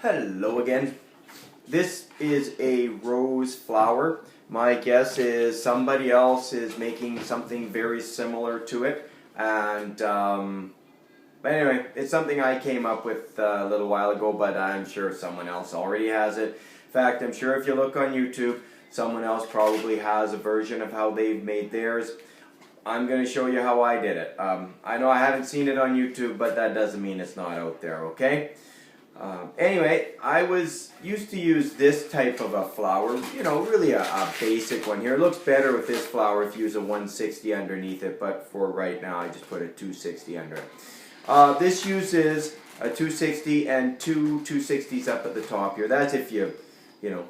Hello again. This is a rose flower. My guess is somebody else is making something very similar to it. And but anyway, it's something I came up with a little while ago, but I'm sure someone else already has it. In fact, I'm sure if you look on YouTube, someone else probably has a version of how they've made theirs. I'm going to show you how I did it. I know I haven't seen it on YouTube, but that doesn't mean it's not out there, okay? Anyway, I used to use this type of a flower, really a basic one here. It looks better with this flower if you use a 160 underneath it, but for right now I just put a 260 under it. This uses a 260 and two 260s up at the top here. That's if you,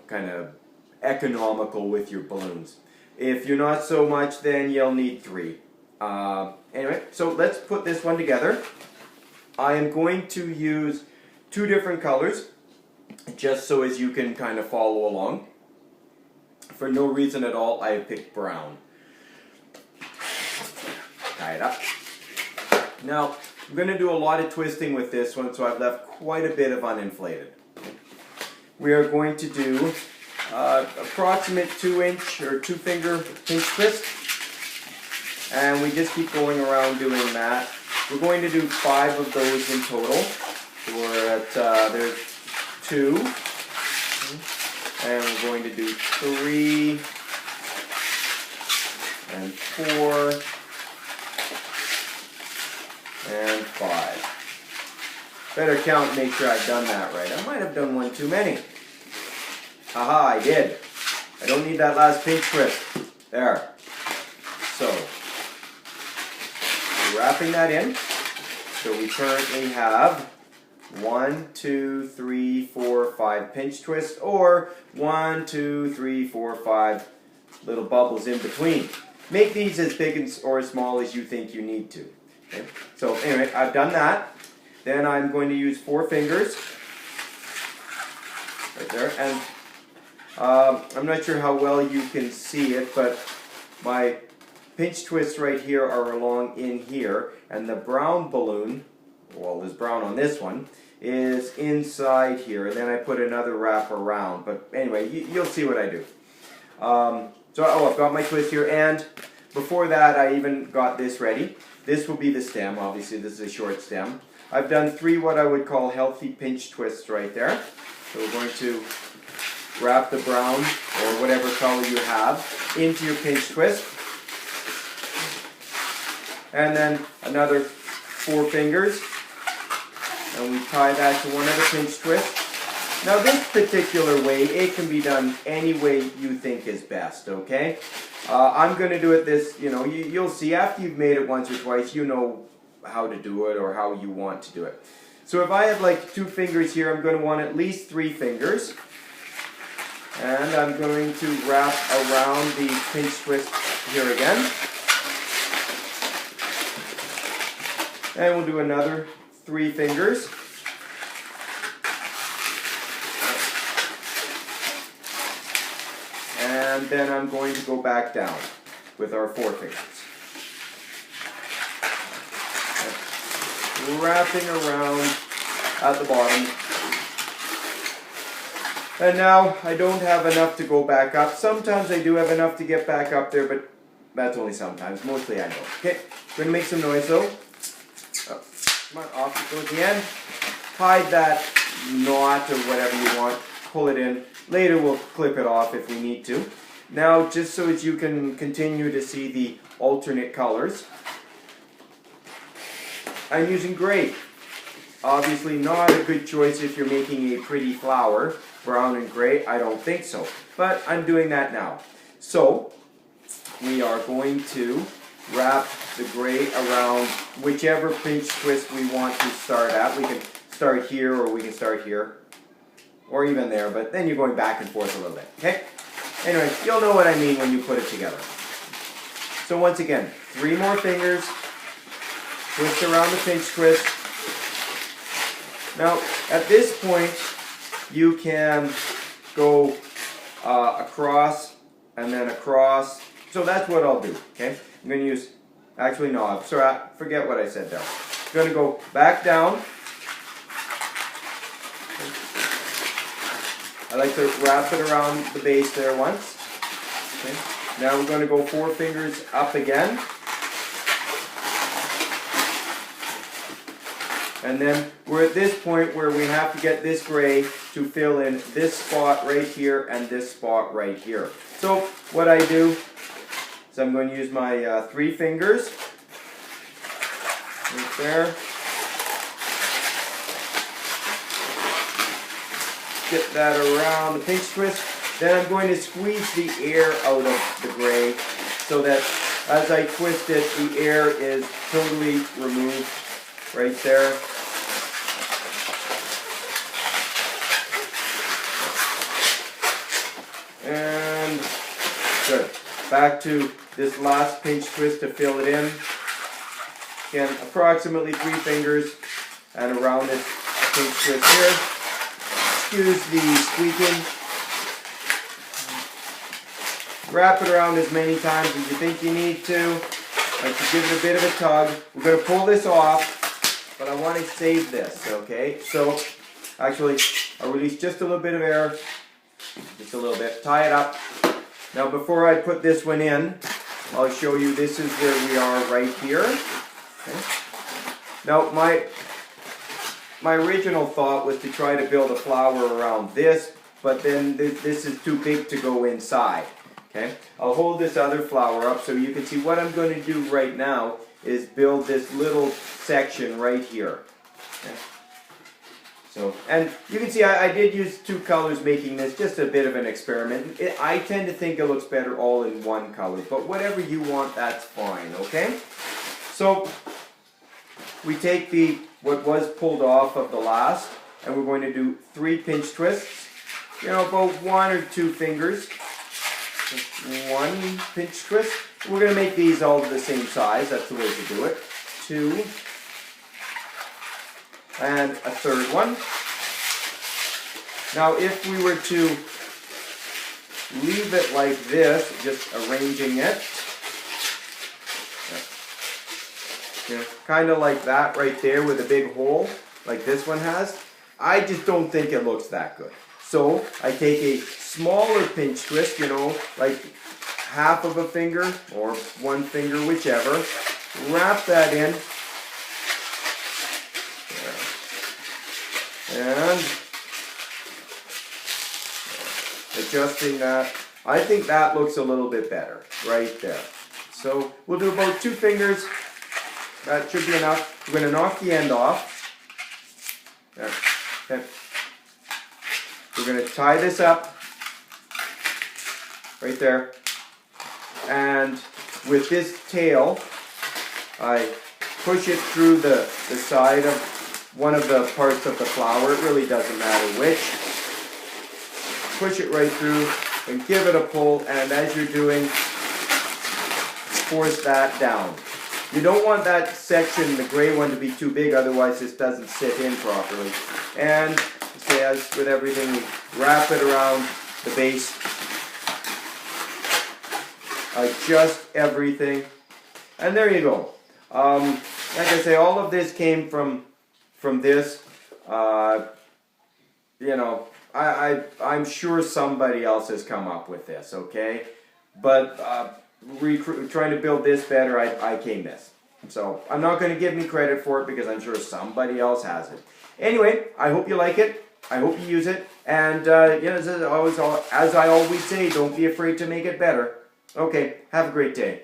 kind of economical with your balloons. If you're not so much, then you'll need 3. Anyway, so let's put this one together. I am going to use 2 different colors, just so as you can kind of follow along. For no reason at all, I picked brown. Tie it up. Now, I'm going to do a lot of twisting with this one, so I've left quite a bit of uninflated. We are going to do approximate 2-inch or 2-finger pinch twist, and we just keep going around doing that. We're going to do 5 of those in total. We're at there's 2, and we're going to do 3 and 4 and 5. Better count and make sure I've done that right. I might have done one too many. Aha, I did. I don't need that last pinch twist. There. So, wrapping that in. So we currently have 1, 2, 3, 4, 5 pinch twists, or 1, 2, 3, 4, 5 little bubbles in between. Make these as big or as small as you think you need to. Okay? So anyway, I've done that. Then I'm going to use 4 fingers. Right there. And I'm not sure how well you can see it, but my pinch twists right here are along in here, and the brown balloon, well, there's brown on this one, is inside here, and then I put another wrap around. But anyway, you'll see what I do. I've got my twist here, and before that I even got this ready. This will be the stem. Obviously this is a short stem. I've done 3 what I would call healthy pinch twists right there. So we're going to wrap the brown, or whatever color you have, into your pinch twist. And then another 4 fingers. And we tie that to one other pinch twist. Now this particular way, it can be done any way you think is best, okay? I'm going to do it this, you'll see after you've made it once or twice, you know how to do it or how you want to do it. So if I have like 2 fingers here, I'm going to want at least 3 fingers. And I'm going to wrap around the pinch twist here again. And we'll do another 3 fingers. And then I'm going to go back down with our 4 fingers. Wrapping around at the bottom. And now I don't have enough to go back up. Sometimes I do have enough to get back up there, but that's only sometimes. Mostly I don't. Okay, we're going to make some noise though. Oh, come on, off it goes again. Hide that knot or whatever you want. Pull it in. Later we'll clip it off if we need to. Now, just so as you can continue to see the alternate colors, I'm using gray. Obviously not a good choice if you're making a pretty flower. Brown and gray, I don't think so. But I'm doing that now. So, we are going to wrap the gray around whichever pinch twist we want to start at. We can start here, or we can start here, or even there, but then you're going back and forth a little bit, okay? Anyway, you'll know what I mean when you put it together. So once again, 3 more fingers, twist around the pinch twist. Now, at this point, you can go across and then across. So that's what I'll do, okay? I'm going to use, actually no, sorry, forget what I said there. I'm going to go back down I like to wrap it around the base there once. Okay. Now we're going to go 4 fingers up again. And then we're at this point where we have to get this gray to fill in this spot right here and this spot right here. So what I do is I'm going to use my 3 fingers right there. Get that around the pinch twist. Then I'm going to squeeze the air out of the gray so that as I twist it, the air is totally removed right there. And good. Back to this last pinch twist to fill it in. Again, approximately 3 fingers and around this pinch twist here. Excuse the squeaking. Wrap it around as many times as you think you need to. Like to give it a bit of a tug. We're going to pull this off, but I want to save this, okay? So, actually, I'll release just a little bit of air. Just a little bit. Tie it up. Now, before I put this one in, I'll show you this is where we are right here. Okay. Now, my original thought was to try to build a flower around this, but then this is too big to go inside. Okay, I'll hold this other flower up so you can see what I'm going to do right now is build this little section right here. Okay. So, and you can see I did use 2 colors making this, just a bit of an experiment. I tend to think it looks better all in one color, but whatever you want, that's fine, okay? So, we take what was pulled off of the last, and we're going to do 3 pinch twists. You know, about 1 or 2 fingers. 1 pinch twist. We're going to make these all the same size. That's the way to do it. 2. And a 3rd one. Now, if we were to leave it like this, just arranging it, kind of like that right there with a big hole, like this one has, I just don't think it looks that good. So, I take a smaller pinch twist, you know, like half of a finger or 1 finger, whichever. Wrap that in. And adjusting that. I think that looks a little bit better right there. So we'll do about 2 fingers. That should be enough. We're going to knock the end off. There. Okay. We're going to tie this up right there. And with this tail, I push it through the side of one of the parts of the flower. It really doesn't matter which. Push it right through and give it a pull, and as you're doing, force that down. You don't want that section, the gray one, to be too big, otherwise this doesn't sit in properly. And as with everything, we wrap it around the base. Adjust everything. And there you go. Like I say, all of this came from this. You know, I'm sure somebody else has come up with this, okay? But trying to build this better, I came this. So I'm not going to give me credit for it because I'm sure somebody else has it. Anyway, I hope you like it. I hope you use it. And you know, as I always say, don't be afraid to make it better. Okay, have a great day.